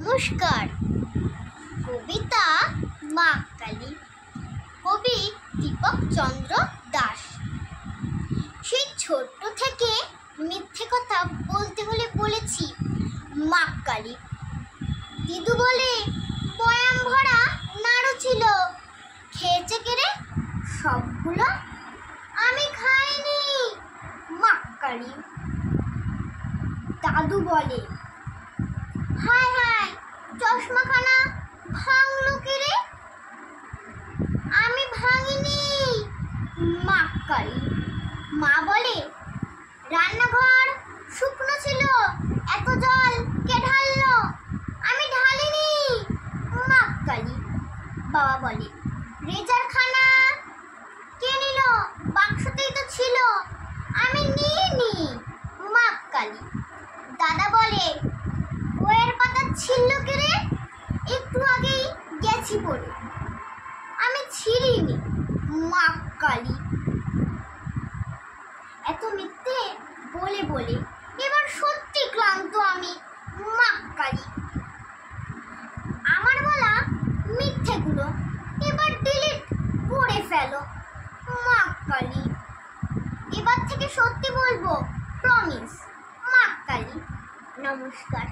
নমস্কার। কবিতা মা কালী, কবি দীপক চন্দ্র দাস। সেই ছোট্ট থেকে মিথ্যে কথা বলতে হলে বলেছি মা কালী। দিদু বলে বয়াম ভরা নাড়ু ছিল, খেয়েছে কেড়ে সবগুলো, আমি খাইনি মা কালী। দাদু বলে হায় হায় চশমাখানা ভাঙলো কেড়ে, আমি ভাঙিনি মা কালী। মা বলে রান্নাঘর শুকনো ছিল, এত জল কে ঢাললো, আমি ঢালিনি মা কালী। বাবা বলে রেজার খানা কে নিল, বাক্সতেই তো ছিল, আমি নিইনি মা কালী। দাদা বলে বইয়ের পাতা ছিল কেড়ে, একটু আগেই গেছি পড়ে, আমি ছিঁড়িনি মা কালী। এত মিথ্যে বলে বলে এবার সত্যি ক্লান্ত আমি মা কালী। আমার বলা মিথ্যেগুলো এবার ডিলিট করে ফেলো মা কালী। এবার থেকে সত্যি বলবো, প্রমিস মা কালী। নমস্কার।